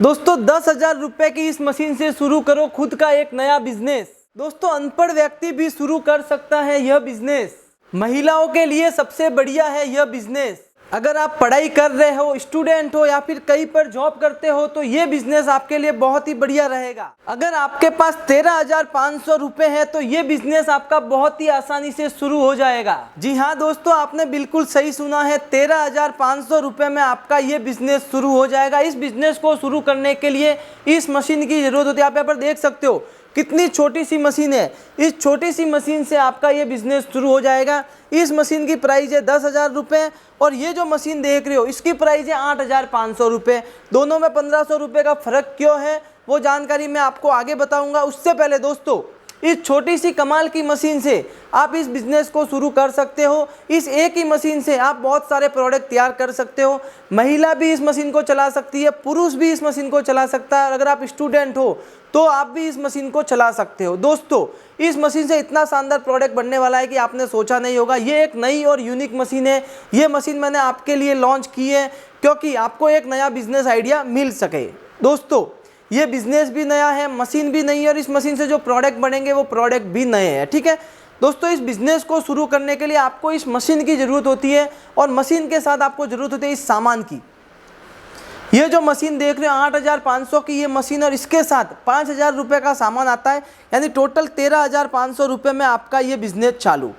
दोस्तों 10,000 रुपए की इस मशीन से शुरू करो खुद का एक नया बिजनेस। दोस्तों अनपढ़ व्यक्ति भी शुरू कर सकता है यह बिजनेस। महिलाओं के लिए सबसे बढ़िया है यह बिजनेस। अगर आप पढ़ाई कर रहे हो, स्टूडेंट हो या फिर कहीं पर जॉब करते हो तो ये बिजनेस आपके लिए बहुत ही बढ़िया रहेगा। अगर आपके पास 13,500 रुपए है तो ये बिजनेस आपका बहुत ही आसानी से शुरू हो जाएगा। जी हाँ दोस्तों, आपने बिल्कुल सही सुना है, 13,500 रुपए में आपका ये बिजनेस शुरू हो जाएगा। इस बिजनेस को शुरू करने के लिए इस मशीन की जरूरत होती है। आप यहाँ पर देख सकते हो कितनी छोटी सी मशीन है। इस छोटी सी मशीन से आपका ये बिजनेस शुरू हो जाएगा। इस मशीन की प्राइस है 10,000 रुपये और ये जो मशीन देख रहे हो इसकी प्राइस है 8,500 रुपये। दोनों में 1,500 रुपये का फ़र्क क्यों है वो जानकारी मैं आपको आगे बताऊंगा। उससे पहले दोस्तों, इस छोटी सी कमाल की मशीन से आप इस बिज़नेस को शुरू कर सकते हो। इस एक ही मशीन से आप बहुत सारे प्रोडक्ट तैयार कर सकते हो। महिला भी इस मशीन को चला सकती है, पुरुष भी इस मशीन को चला सकता है। अगर आप स्टूडेंट हो तो आप भी इस मशीन को चला सकते हो। दोस्तों इस मशीन से इतना शानदार प्रोडक्ट बनने वाला है कि आपने सोचा नहीं होगा। ये एक नई और यूनिक मशीन है। ये मशीन मैंने आपके लिए लॉन्च की है क्योंकि आपको एक नया बिजनेस आइडिया मिल सके। दोस्तों ये बिजनेस भी नया है, मशीन भी नई है और इस मशीन से जो प्रोडक्ट बनेंगे वो प्रोडक्ट भी नए हैं। ठीक है दोस्तों, इस बिजनेस को शुरू करने के लिए आपको इस मशीन की ज़रूरत होती है और मशीन के साथ आपको ज़रूरत होती है इस सामान की। ये जो मशीन देख रहे हो 8,500 की ये मशीन और इसके साथ 5,000 रुपये का सामान आता है, यानी टोटल 13,500 रुपये में आपका ये बिजनेस चालू।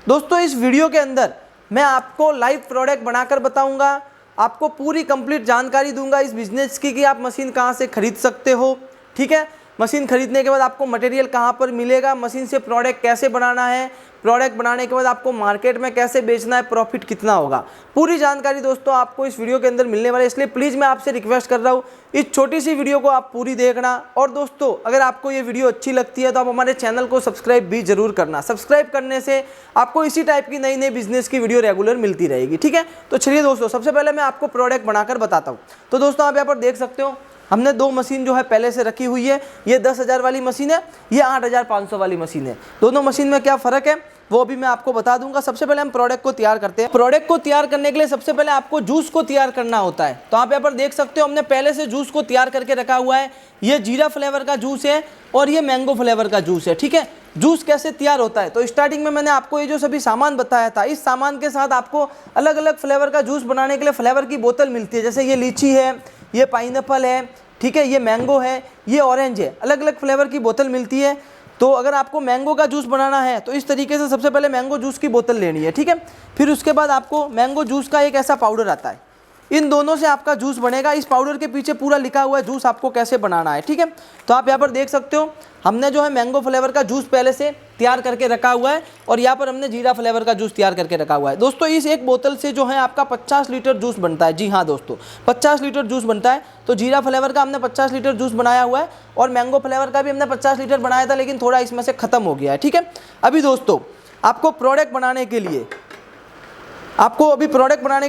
दोस्तों इस वीडियो के अंदर मैं आपको लाइव प्रोडक्ट बनाकर बताऊंगा, आपको पूरी कंप्लीट जानकारी दूंगा इस बिज़नेस की कि आप मशीन कहाँ से ख़रीद सकते हो। ठीक है, मशीन खरीदने के बाद आपको मटेरियल कहाँ पर मिलेगा, मशीन से प्रोडक्ट कैसे बनाना है, प्रोडक्ट बनाने के बाद आपको मार्केट में कैसे बेचना है, प्रॉफिट कितना होगा, पूरी जानकारी दोस्तों आपको इस वीडियो के अंदर मिलने वाली है। इसलिए प्लीज़ मैं आपसे रिक्वेस्ट कर रहा हूँ इस छोटी सी वीडियो को आप पूरी देखना। और दोस्तों अगर आपको ये वीडियो अच्छी लगती है तो आप हमारे चैनल को सब्सक्राइब भी जरूर करना। सब्सक्राइब करने से आपको इसी टाइप की नई नई बिजनेस की वीडियो रेगुलर मिलती रहेगी। ठीक है, तो चलिए दोस्तों सबसे पहले मैं आपको प्रोडक्ट बनाकर बताता हूँ। तो दोस्तों आप यहाँ पर देख सकते हो हमने दो मशीन जो है पहले से रखी हुई है। ये 10,000 वाली मशीन है, ये 8,500 वाली मशीन है। दोनों मशीन में क्या फ़र्क है वो भी मैं आपको बता दूंगा। सबसे पहले हम प्रोडक्ट को तैयार करते हैं। प्रोडक्ट को तैयार करने के लिए सबसे पहले आपको जूस को तैयार करना होता है। तो आप यहाँ पर देख सकते हो हमने पहले से जूस को तैयार करके रखा हुआ है। ये जीरा फ्लेवर का जूस है और ये मैंगो फ्लेवर का जूस है। ठीक है, जूस कैसे तैयार होता है तो स्टार्टिंग में मैंने आपको ये जो सभी सामान बताया था, इस सामान के साथ आपको अलग अलग फ्लेवर का जूस बनाने के लिए फ्लेवर की बोतल मिलती है। जैसे ये लीची है, ये पाइनएप्पल है, ठीक है, ये मैंगो है, ये ऑरेंज है, अलग अलग फ्लेवर की बोतल मिलती है। तो अगर आपको मैंगो का जूस बनाना है तो इस तरीके से सबसे पहले मैंगो जूस की बोतल लेनी है। ठीक है, फिर उसके बाद आपको मैंगो जूस का एक ऐसा पाउडर आता है, इन दोनों से आपका जूस बनेगा। इस पाउडर के पीछे पूरा लिखा हुआ है जूस आपको कैसे बनाना है। ठीक है, तो आप यहाँ पर देख सकते हो हमने जो है मैंगो फ्लेवर का जूस पहले से तैयार करके रखा हुआ है और यहाँ पर हमने जीरा फ्लेवर का जूस तैयार करके रखा हुआ है। दोस्तों इस एक बोतल से जो है आपका 50 लीटर जूस बनता है। जी हाँ दोस्तों, 50 लीटर जूस बनता है। तो जीरा फ्लेवर का हमने 50 लीटर जूस बनाया हुआ है और मैंगो फ्लेवर का भी हमने 50 लीटर बनाया था, लेकिन थोड़ा इसमें से ख़त्म हो गया है। ठीक है, अभी दोस्तों आपको प्रोडक्ट बनाने के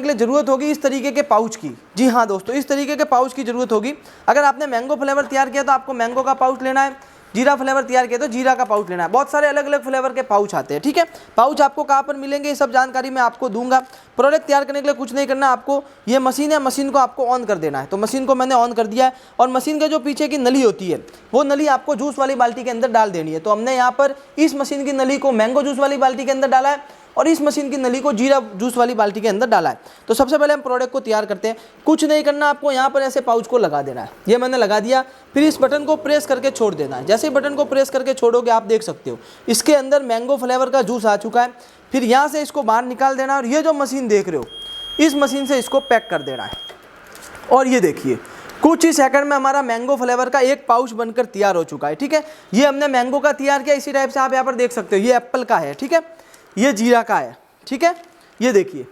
लिए ज़रूरत होगी इस तरीके के पाउच की। जी हाँ दोस्तों, इस तरीके के पाउच की ज़रूरत होगी। अगर आपने मैंगो फ्लेवर तैयार किया तो आपको मैंगो का पाउच लेना है, जीरा फ्लेवर तैयार किया तो जीरा का पाउच लेना है। बहुत सारे अलग अलग फ्लेवर के पाउच आते हैं। ठीक है, पाउच आपको कहाँ पर मिलेंगे ये सब जानकारी मैं आपको दूंगा। प्रोडक्ट तैयार करने के लिए कुछ नहीं करना, आपको ये मशीन है, मशीन को आपको ऑन कर देना है। तो मशीन को मैंने ऑन कर दिया है और मशीन के जो पीछे की नली होती है वो नली आपको जूस वाली बाल्टी के अंदर डाल देनी है। तो हमने यहाँ पर इस मशीन की नली को मैंगो जूस वाली बाल्टी के अंदर डाला है और इस मशीन की नली को जीरा जूस वाली बाल्टी के अंदर डाला है। तो सबसे पहले हम प्रोडक्ट को तैयार करते हैं। कुछ नहीं करना, आपको यहाँ पर ऐसे पाउच को लगा देना है। ये मैंने लगा दिया, फिर इस बटन को प्रेस करके छोड़ देना है। जैसे ही बटन को प्रेस करके छोड़ोगे आप देख सकते हो इसके अंदर मैंगो फ्लेवर का जूस आ चुका है। फिर यहाँ से इसको बाहर निकाल देना और ये जो मशीन देख रहे हो इस मशीन से इसको पैक कर देना है। और ये देखिए कुछ ही सेकंड में हमारा मैंगो फ्लेवर का एक पाउच बनकर तैयार हो चुका है। ठीक है, ये हमने मैंगो का तैयार किया। इसी टाइप से आप यहाँ पर देख सकते हो ये एप्पल का है, ठीक है, ये जीरा का है। ठीक है, ये देखिए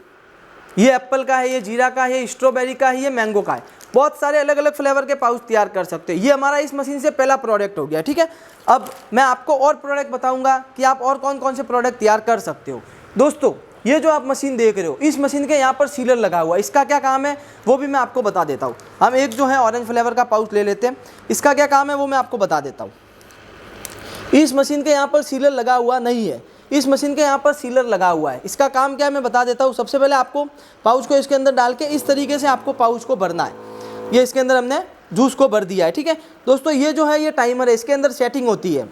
ये एप्पल का है, ये जीरा का है, ये स्ट्रॉबेरी का है, ये मैंगो का है। बहुत सारे अलग अलग फ्लेवर के पाउच तैयार कर सकते हो। ये हमारा इस मशीन से पहला प्रोडक्ट हो गया। ठीक है, अब मैं आपको और प्रोडक्ट बताऊंगा कि आप और कौन कौन से प्रोडक्ट तैयार कर सकते हो। दोस्तों ये जो आप मशीन देख रहे हो इस मशीन के यहाँ पर सीलर लगा हुआ है, इसका क्या काम है वो भी मैं आपको बता देता हूँ। हम एक जो है ऑरेंज फ्लेवर का पाउच ले लेते हैं, इसका क्या काम है वो मैं आपको बता देता हूँ। इस मशीन के यहाँ पर सीलर लगा हुआ नहीं है, इस मशीन के यहाँ पर सीलर लगा हुआ है। इसका काम क्या है मैं बता देता हूँ। सबसे पहले आपको पाउच को इसके अंदर डाल के इस तरीके से आपको पाउच को भरना है। ये इसके अंदर हमने जूस को भर दिया है। ठीक है दोस्तों, ये जो है ये टाइमर है, इसके अंदर सेटिंग होती है।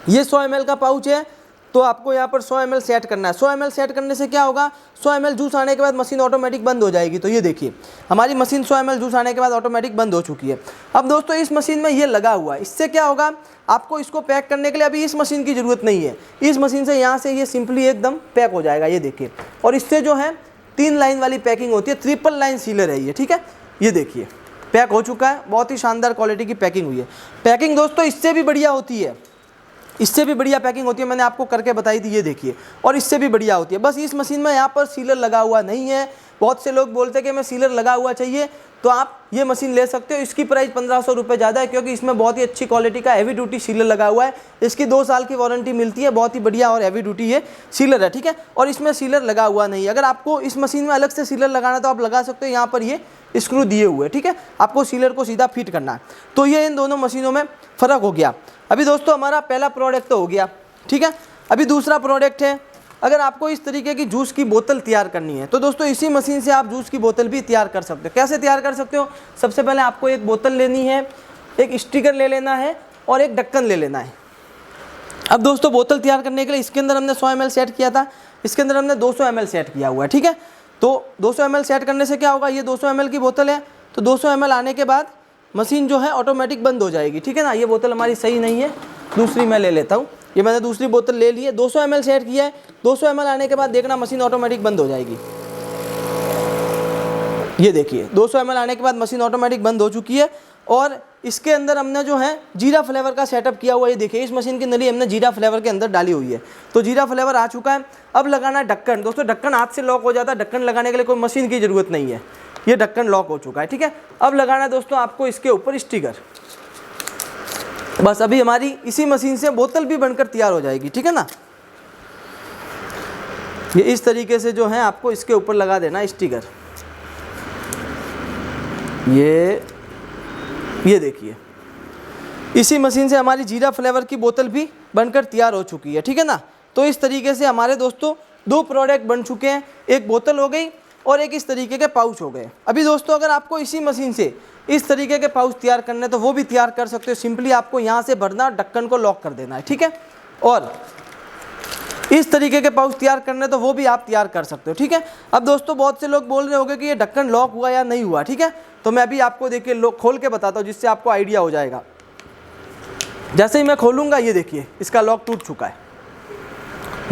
ये 100 ml का पाउच है, तो आपको यहाँ पर 100 ml सेट करना है। 100 ml सेट करने से क्या होगा, 100 ml जूस आने के बाद मशीन ऑटोमेटिक बंद हो जाएगी। तो ये देखिए हमारी मशीन 100 ml जूस आने के बाद ऑटोमेटिक बंद हो चुकी है। अब दोस्तों इस मशीन में ये लगा हुआ है, इससे क्या होगा, आपको इसको पैक करने के लिए अभी इस मशीन की ज़रूरत नहीं है। इस मशीन से यहाँ से ये सिंपली एकदम पैक हो जाएगा, ये देखिए। और इससे जो है 3 लाइन वाली पैकिंग होती है, ट्रिपल लाइन सीलर है ये। ठीक है, ये देखिए पैक हो चुका है, बहुत ही शानदार क्वालिटी की पैकिंग हुई है। पैकिंग दोस्तों इससे भी बढ़िया होती है, इससे भी बढ़िया पैकिंग होती है, मैंने आपको करके बताई थी, ये देखिए। और इससे भी बढ़िया होती है। बस इस मशीन में यहाँ पर सीलर लगा हुआ नहीं है। बहुत से लोग बोलते हैं कि हमें सीलर लगा हुआ चाहिए, तो आप ये मशीन ले सकते हो। इसकी प्राइस 1500 रुपये ज़्यादा है, क्योंकि इसमें बहुत ही अच्छी क्वालिटी का हैवी ड्यूटी सीलर लगा हुआ है। इसकी 2 साल की वारंटी मिलती है, बहुत ही बढ़िया और हैवी ड्यूटी ये सीलर है। ठीक है, और इसमें सीलर लगा हुआ नहीं है। अगर आपको इस मशीन में अलग से सीलर लगाना तो आप लगा सकते हो, यहाँ पर ये स्क्रू दिए हुए। ठीक है, आपको सीलर को सीधा फिट करना है। तो ये इन दोनों मशीनों में फ़र्क हो गया। अभी दोस्तों हमारा पहला प्रोडक्ट तो हो गया। ठीक है, अभी दूसरा प्रोडक्ट है, अगर आपको इस तरीके की जूस की बोतल तैयार करनी है तो दोस्तों इसी मशीन से आप जूस की बोतल भी तैयार कर सकते हो। कैसे तैयार कर सकते हो, सबसे पहले आपको एक बोतल लेनी है, एक स्टिकर ले लेना है और एक ढक्कन ले लेना है। अब दोस्तों बोतल तैयार करने के लिए इसके अंदर हमने 100 ml सेट किया था, इसके अंदर हमने 200 ml सेट किया हुआ है। ठीक है, तो 200 ml सेट करने से क्या होगा, ये 200 ml की बोतल है, तो 200 ml आने के बाद मशीन जो है ऑटोमेटिक बंद हो जाएगी। ठीक है ना, ये बोतल हमारी सही नहीं है, दूसरी मैं ले लेता हूँ। ये मैंने दूसरी बोतल ले ली है, 200 ml सेट किया है। 200 ml आने के बाद देखना मशीन ऑटोमेटिक बंद हो जाएगी। ये देखिए 200 ml आने के बाद मशीन ऑटोमेटिक बंद हो चुकी है। और इसके अंदर हमने जो है जीरा फ्लेवर का सेटअप किया हुआ है। ये देखिए इस मशीन की नली हमने जीरा फ्लेवर के अंदर डाली हुई है, तो जीरा फ्लेवर आ चुका है। अब लगाना है ढक्कन। दोस्तों ढक्कन हाथ से लॉक हो जाता है, ढक्कन लगाने के लिए कोई मशीन की ज़रूरत नहीं है, ये ढक्कन लॉक हो चुका है। ठीक है, अब लगाना है दोस्तों आपको इसके ऊपर स्टिकर। बस अभी हमारी इसी मशीन से बोतल भी बनकर तैयार हो जाएगी। ठीक है ना, ये इस तरीके से जो है आपको इसके ऊपर लगा देना स्टिकर। ये देखिए इसी मशीन से हमारी जीरा फ्लेवर की बोतल भी बनकर तैयार हो चुकी है। ठीक है ना, तो इस तरीके से हमारे दोस्तों 2 प्रोडक्ट बन चुके हैं, एक बोतल हो गई और एक इस तरीके के पाउच हो गए। अभी दोस्तों अगर आपको इसी मशीन से इस तरीके के पाउच तैयार करने हैं तो वो भी तैयार कर सकते हो। सिंपली आपको यहाँ से भरना, ढक्कन को लॉक कर देना है। ठीक है, और इस तरीके के पाउच तैयार करने तो वो भी आप तैयार कर सकते हो। ठीक है, अब दोस्तों बहुत से लोग बोल रहे होंगे कि ये ढक्कन लॉक हुआ या नहीं हुआ। ठीक है, तो मैं अभी आपको देखिए खोल के बताता हूँ, जिससे आपको आइडिया हो जाएगा। जैसे ही मैं खोलूँगा ये देखिए इसका लॉक टूट चुका है,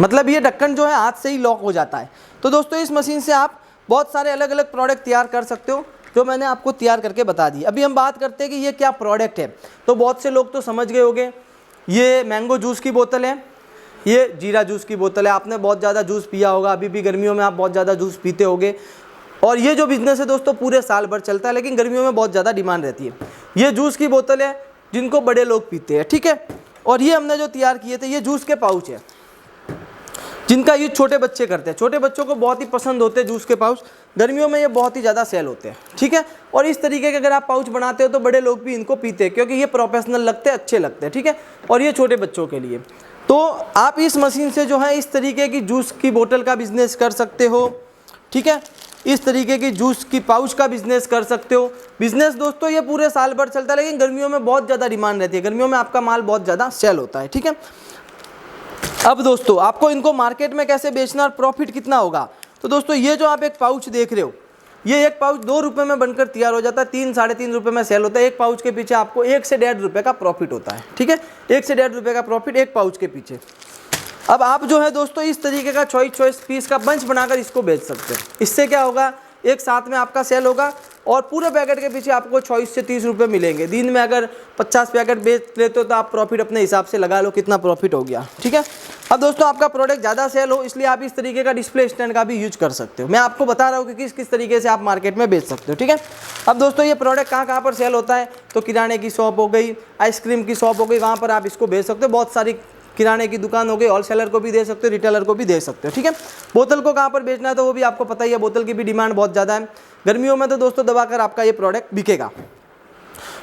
मतलब ये ढक्कन जो है हाथ से ही लॉक हो जाता है। तो दोस्तों इस मशीन से आप बहुत सारे अलग अलग प्रोडक्ट तैयार कर सकते हो, जो मैंने आपको तैयार करके बता दी। अभी हम बात करते हैं कि ये क्या प्रोडक्ट है। तो बहुत से लोग तो समझ गए होंगे, ये मैंगो जूस की बोतल है, ये जीरा जूस की बोतल है। आपने बहुत ज़्यादा जूस पिया होगा, अभी भी गर्मियों में आप बहुत ज़्यादा जूस पीते होगे। और ये जो बिज़नेस है दोस्तों पूरे साल भर चलता है, लेकिन गर्मियों में बहुत ज़्यादा डिमांड रहती है। ये जूस की बोतल है जिनको बड़े लोग पीते हैं। ठीक है, और ये हमने जो तैयार किए थे ये जूस के पाउच है, जिनका यूज छोटे बच्चे करते हैं। छोटे बच्चों को बहुत ही पसंद होते हैं जूस के पाउच, गर्मियों में ये बहुत ही ज़्यादा सेल होते हैं। ठीक है, और इस तरीके के अगर आप पाउच बनाते हो तो बड़े लोग भी इनको पीते हैं, क्योंकि ये प्रोफेशनल लगते हैं, अच्छे लगते हैं। ठीक है, और ये छोटे बच्चों के लिए। तो आप इस मशीन से जो है इस तरीके की जूस की बोतल का बिजनेस कर सकते हो। ठीक है, इस तरीके की जूस की पाउच का बिजनेस कर सकते हो। बिजनेस दोस्तों ये पूरे साल भर चलता है, लेकिन गर्मियों में बहुत ज़्यादा डिमांड रहती है, गर्मियों में आपका माल बहुत ज़्यादा सेल होता है। ठीक है, अब दोस्तों आपको इनको मार्केट में कैसे बेचना और प्रॉफिट कितना होगा। तो दोस्तों ये जो आप एक पाउच देख रहे हो, ये एक पाउच 2 रुपये में बनकर तैयार हो जाता है, 3 साढ़े 3 रुपये में सेल होता है। एक पाउच के पीछे आपको 1 से 1.5 रुपये का प्रॉफिट होता है। ठीक है, 1 से 1.5 रुपये का प्रॉफिट एक पाउच के पीछे। अब आप जो है दोस्तों इस तरीके का चॉइस पीस का बंच बनाकर इसको बेच सकते हो। इससे क्या होगा, एक साथ में आपका सेल होगा और पूरे पैकेट के पीछे आपको 24 से 30 रुपये मिलेंगे। दिन में अगर 50 पैकेट बेच लेते हो तो आप प्रॉफिट अपने हिसाब से लगा लो कितना प्रॉफिट हो गया। ठीक है, अब दोस्तों आपका प्रोडक्ट ज़्यादा सेल हो इसलिए आप इस तरीके का डिस्प्ले स्टैंड का भी यूज कर सकते हो। मैं आपको बता रहा हूँ कि किस किस तरीके से आप मार्केट में बेच सकते हो। ठीक है, अब दोस्तों ये प्रोडक्ट कहाँ पर सेल होता है, तो किराने की शॉप हो गई, आइसक्रीम की शॉप हो गई, वहाँ पर आप इसको बेच सकते हो। बहुत सारी किराने की दुकान हो गई, होलसेलर को भी दे सकते हो, रिटेलर को भी दे सकते हो। ठीक है, बोतल को कहाँ पर बेचना है तो वो भी आपको पता ही है, बोतल की भी डिमांड बहुत ज़्यादा है। गर्मियों में तो दोस्तों दबाकर आपका ये प्रोडक्ट बिकेगा।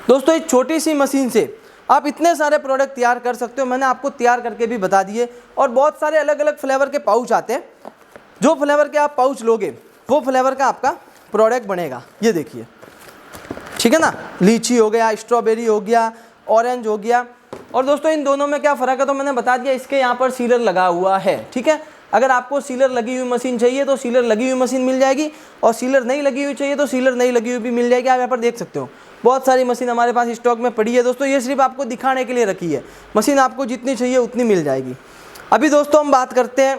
दोस्तों एक छोटी सी मशीन से आप इतने सारे प्रोडक्ट तैयार कर सकते हो, मैंने आपको तैयार करके भी बता दिए। और बहुत सारे अलग अलग फ्लेवर के पाउच आते हैं, जो फ्लेवर के आप पाउच लोगे वो फ्लेवर का आपका प्रोडक्ट बनेगा। ये देखिए, ठीक है ना। लीची हो गया, स्ट्रॉबेरी हो गया, ऑरेंज हो गया। और दोस्तों इन दोनों में क्या फ़र्क है तो मैंने बता दिया, इसके यहाँ पर सीलर लगा हुआ है। ठीक है, अगर आपको सीलर लगी हुई मशीन चाहिए तो सीलर लगी हुई मशीन मिल जाएगी, और सीलर नहीं लगी हुई चाहिए तो सीलर नहीं लगी हुई भी मिल जाएगी। आप यहाँ पर देख सकते हो बहुत सारी मशीन हमारे पास स्टॉक में पड़ी है दोस्तों। ये सिर्फ आपको दिखाने के लिए रखी है, मशीन आपको जितनी चाहिए उतनी मिल जाएगी। अभी दोस्तों हम बात करते हैं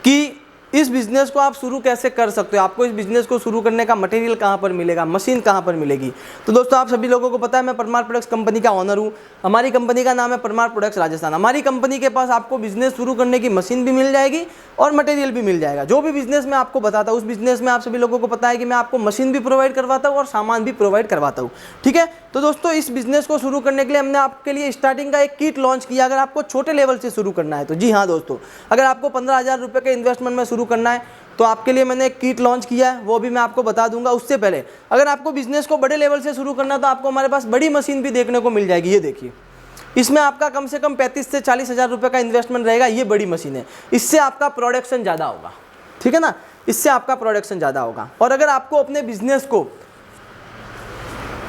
कि इस बिज़नेस को आप शुरू कैसे कर सकते हो। आपको इस बिज़नेस को शुरू करने का मटेरियल कहाँ पर मिलेगा, मशीन कहाँ पर मिलेगी। तो दोस्तों आप सभी लोगों को पता है मैं परमार प्रोडक्ट्स कंपनी का ओनर हूँ। हमारी कंपनी का नाम है परमार प्रोडक्ट्स राजस्थान। हमारी कंपनी के पास आपको बिज़नेस शुरू करने की मशीन भी मिल जाएगी और मटेरियल भी मिल जाएगा। जो भी बिज़नेस मैं आपको बताता हूँ उस बिज़नेस में आप सभी लोगों को पता है कि मैं आपको मशीन भी प्रोवाइड करवाता हूँ और सामान भी प्रोवाइड करवाता हूँ। ठीक है, तो दोस्तों इस बिज़नेस को शुरू करने के लिए हमने आपके लिए स्टार्टिंग का एक किट लॉन्च किया। अगर आपको छोटे लेवल से शुरू करना है तो जी हाँ दोस्तों, अगर आपको 15,000 रुपये के इन्वेस्टमेंट में शुरू करना है तो आपके लिए मैंने एक किट लॉन्च किया है, वो भी मैं आपको बता दूंगा। उससे पहले अगर आपको बिजनेस को बड़े लेवल से शुरू करना है तो आपको हमारे पास बड़ी मशीन भी देखने को मिल जाएगी। ये देखिए, इसमें आपका कम से कम 35 से 40,000 रुपये का इन्वेस्टमेंट रहेगा। ये बड़ी मशीन है, इससे आपका प्रोडक्शन ज़्यादा होगा। ठीक है ना, इससे आपका प्रोडक्शन ज़्यादा होगा। और अगर आपको अपने बिजनेस को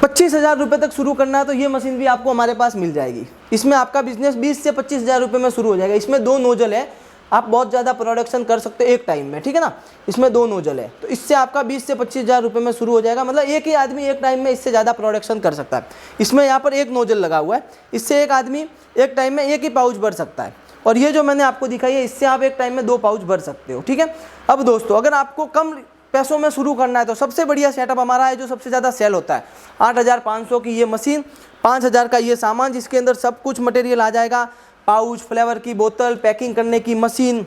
25,000 रुपये तक शुरू करना है तो ये मशीन भी आपको हमारे पास मिल जाएगी। इसमें आपका बिजनेस 20 से 25,000 रुपये में शुरू हो जाएगा। इसमें 2 नोजल है, आप बहुत ज़्यादा प्रोडक्शन कर सकते हो एक टाइम में। ठीक है ना, इसमें 2 नोजल है, तो इससे आपका 20 से 25,000 रुपये में शुरू हो जाएगा। मतलब एक ही आदमी एक टाइम में इससे ज़्यादा प्रोडक्शन कर सकता है। इसमें यहाँ पर एक नोजल लगा हुआ है, इससे एक आदमी एक टाइम में एक ही पाउच भर सकता है। और ये जो मैंने आपको दिखाई है, इससे आप एक टाइम में 2 पाउच भर सकते हो। ठीक है, अब दोस्तों अगर आपको कम पैसों में शुरू करना है तो सबसे बढ़िया सेटअप हमारा है जो सबसे ज़्यादा सेल होता है। 8,500 की ये मशीन, 5,000 का ये सामान जिसके अंदर सब कुछ मटेरियल आ जाएगा। पाउच, फ्लेवर की बोतल, पैकिंग करने की मशीन,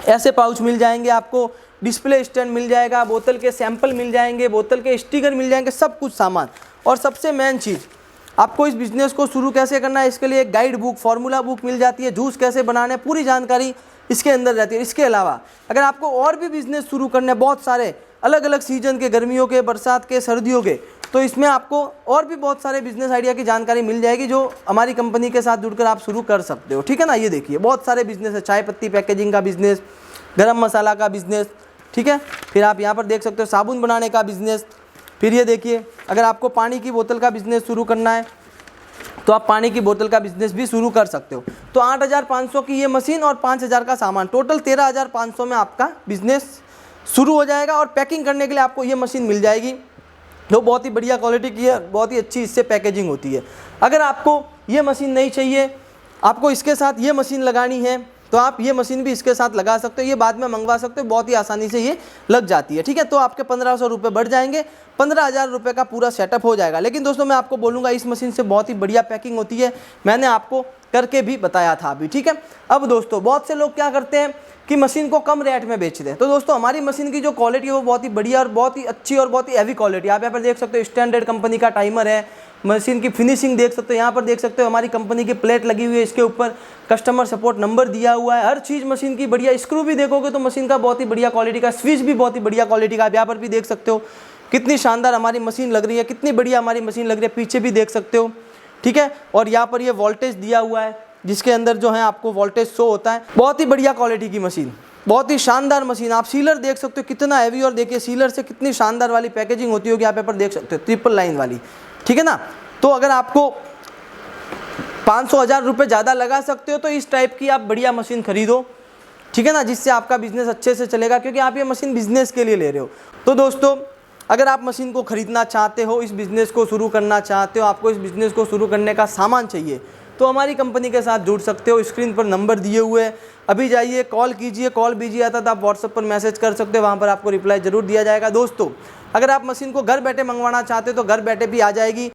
ऐसे पाउच मिल जाएंगे आपको, डिस्प्ले स्टैंड मिल जाएगा, बोतल के सैंपल मिल जाएंगे, बोतल के स्टिकर मिल जाएंगे, सब कुछ सामान। और सबसे मेन चीज़, आपको इस बिज़नेस को शुरू कैसे करना है इसके लिए एक गाइड बुक, फार्मूला बुक मिल जाती है। जूस कैसे बनाने, पूरी जानकारी इसके अंदर रहती है। इसके अलावा अगर आपको और भी बिज़नेस शुरू करने हैं, बहुत सारे अलग अलग सीजन के, गर्मियों के, बरसात के, सर्दियों के, तो इसमें आपको और भी बहुत सारे बिजनेस आइडिया की जानकारी मिल जाएगी जो हमारी कंपनी के साथ जुड़कर आप शुरू कर सकते हो। ठीक है ना, ये देखिए बहुत सारे बिजनेस है, चाय पत्ती पैकेजिंग का बिजनेस, गरम मसाला का बिजनेस। ठीक है, फिर आप यहाँ पर देख सकते हो साबुन बनाने का बिजनेस। फिर ये देखिए, अगर आपको पानी की बोतल का बिजनेस शुरू करना है तो आप पानी की बोतल का बिजनेस भी शुरू कर सकते हो। तो 8,500 की ये मशीन और 5,000 का सामान, टोटल 13,500 में आपका बिजनेस शुरू हो जाएगा। और पैकिंग करने के लिए आपको ये मशीन मिल जाएगी जो बहुत ही बढ़िया क्वालिटी की है, बहुत ही अच्छी इससे पैकेजिंग होती है। अगर आपको ये मशीन नहीं चाहिए, आपको इसके साथ ये मशीन लगानी है तो आप ये मशीन भी इसके साथ लगा सकते हो। ये बाद में मंगवा सकते हो, बहुत ही आसानी से ये लग जाती है। ठीक है, तो आपके 1,500 रुपये बढ़ जाएंगे, 15,000 रुपये का पूरा सेटअप हो जाएगा। लेकिन दोस्तों मैं आपको बोलूँगा इस मशीन से बहुत ही बढ़िया पैकिंग होती है, मैंने आपको करके भी बताया था अभी। ठीक है, अब दोस्तों बहुत से लोग क्या करते हैं कि मशीन को कम रेट में बेच दें। तो दोस्तों हमारी मशीन की जो क्वालिटी है वो बहुत ही बढ़िया और बहुत ही अच्छी और बहुत ही हैवी क्वालिटी। आप यहाँ पर देख सकते हो स्टैंडर्ड कंपनी का टाइमर है, मशीन की फिनिशिंग देख सकते हो, यहाँ पर देख सकते हो हमारी कंपनी की प्लेट लगी हुई है, इसके ऊपर कस्टमर सपोर्ट नंबर दिया हुआ है, हर चीज़ मशीन की बढ़िया। स्क्रू भी देखोगे तो मशीन का बहुत ही बढ़िया क्वालिटी का, स्विच भी बहुत ही बढ़िया क्वालिटी का। आप यहाँ पर भी देख सकते हो कितनी शानदार हमारी मशीन लग रही है, कितनी बढ़िया हमारी मशीन लग रही है, पीछे भी देख सकते हो। ठीक है, और यहाँ पर ये वोल्टेज दिया हुआ है जिसके अंदर जो है आपको वोल्टेज शो होता है। बहुत ही बढ़िया क्वालिटी की मशीन, बहुत ही शानदार मशीन। आप सीलर देख सकते हो कितना हैवी, और देखिए सीलर से कितनी शानदार वाली पैकेजिंग होती होगी, आप यहाँ पर देख सकते हो ट्रिपल लाइन वाली। ठीक है ना, तो अगर आपको 500-1000 रुपये ज़्यादा लगा सकते हो तो इस टाइप की आप बढ़िया मशीन खरीदो। ठीक है ना, जिससे आपका बिजनेस अच्छे से चलेगा, क्योंकि आप ये मशीन बिजनेस के लिए ले रहे हो। तो दोस्तों अगर आप मशीन को खरीदना चाहते हो, इस बिज़नेस को शुरू करना चाहते हो, आपको इस बिज़नेस को शुरू करने का सामान चाहिए, तो हमारी कंपनी के साथ जुड़ सकते हो। स्क्रीन पर नंबर दिए हुए हैं, अभी जाइए कॉल कीजिए। कॉल बिजी आता तो आप व्हाट्सएप पर मैसेज कर सकते हो, वहाँ पर आपको रिप्लाई ज़रूर दिया जाएगा। दोस्तों अगर आप मशीन को घर बैठे मंगवाना चाहते हो तो घर बैठे भी आ जाएगी।